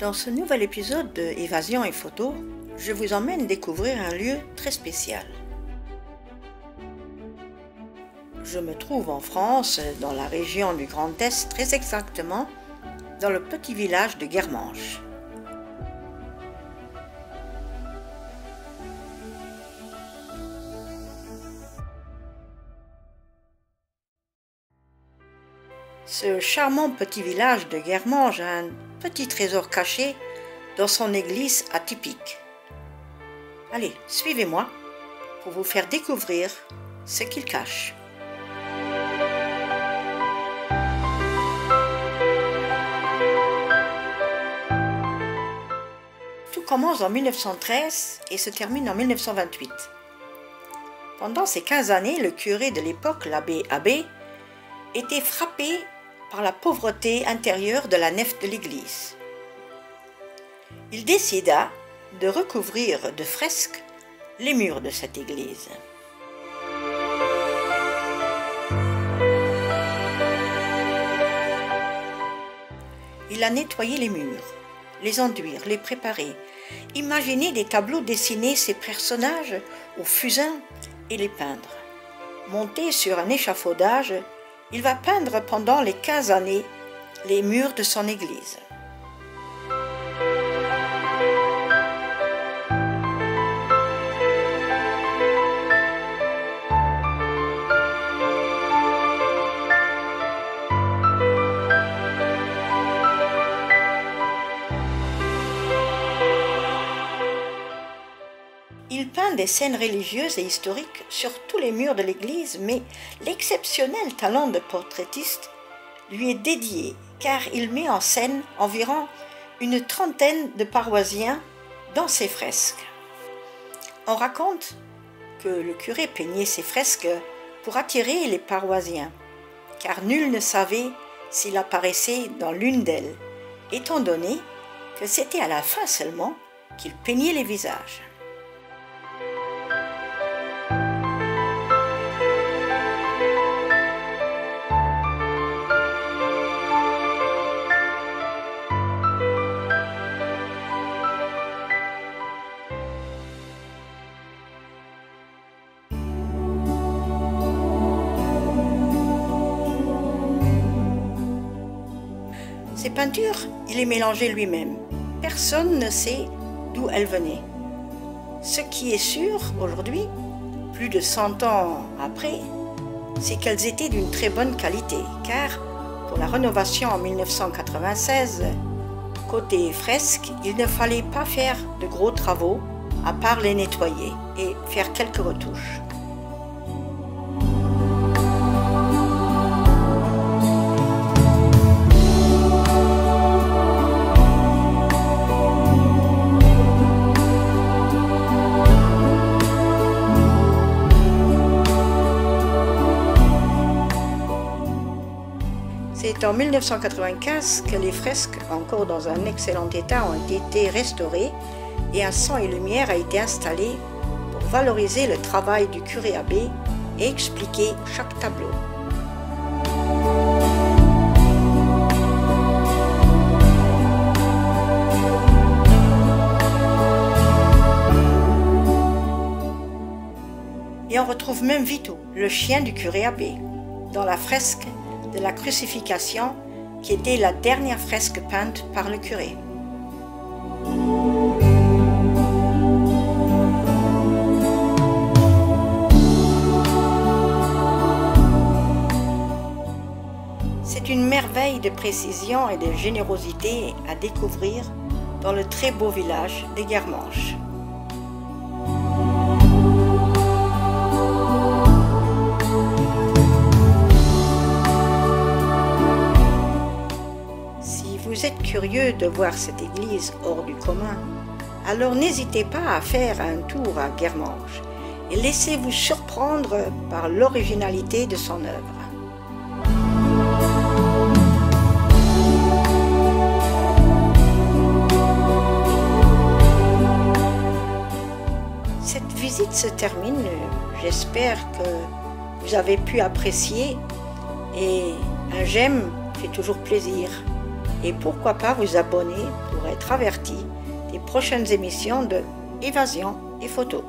Dans ce nouvel épisode de Évasion et Photos, je vous emmène découvrir un lieu très spécial. Je me trouve en France, dans la région du Grand Est, très exactement dans le petit village de Guermanches. Ce charmant petit village de Guermanches a un petit trésor caché dans son église atypique. Allez, suivez-moi pour vous faire découvrir ce qu'il cache. Tout commence en 1913 et se termine en 1928. Pendant ces 15 années, le curé de l'époque, l'abbé Abbé, était frappé par la pauvreté intérieure de la nef de l'église. Il décida de recouvrir de fresques les murs de cette église. Il a nettoyé les murs, les enduire, les préparer, imaginer des tableaux dessinés ces personnages au fusain et les peindre. Monté sur un échafaudage, il va peindre pendant les 15 années les murs de son église. Il peint des scènes religieuses et historiques sur tous les murs de l'église, mais l'exceptionnel talent de portraitiste lui est dédié car il met en scène environ une trentaine de paroissiens dans ses fresques. On raconte que le curé peignait ces fresques pour attirer les paroissiens, car nul ne savait s'il apparaissait dans l'une d'elles, étant donné que c'était à la fin seulement qu'il peignait les visages. Ces peintures, il les mélangeait lui-même. Personne ne sait d'où elles venaient. Ce qui est sûr aujourd'hui, plus de 100 ans après, c'est qu'elles étaient d'une très bonne qualité, car pour la rénovation en 1996, côté fresques, il ne fallait pas faire de gros travaux, à part les nettoyer et faire quelques retouches. C'est en 1995 que les fresques, encore dans un excellent état, ont été restaurées et un son et lumière a été installé pour valoriser le travail du curé abbé et expliquer chaque tableau. Et on retrouve même Vito, le chien du curé abbé, dans la fresque de la crucifixion qui était la dernière fresque peinte par le curé. C'est une merveille de précision et de générosité à découvrir dans le très beau village de Guermanches. Vous êtes curieux de voir cette église hors du commun, alors n'hésitez pas à faire un tour à Guermanches et laissez-vous surprendre par l'originalité de son œuvre. Cette visite se termine, j'espère que vous avez pu apprécier et un j'aime fait toujours plaisir. Et pourquoi pas vous abonner pour être averti des prochaines émissions de Évasion et Photo.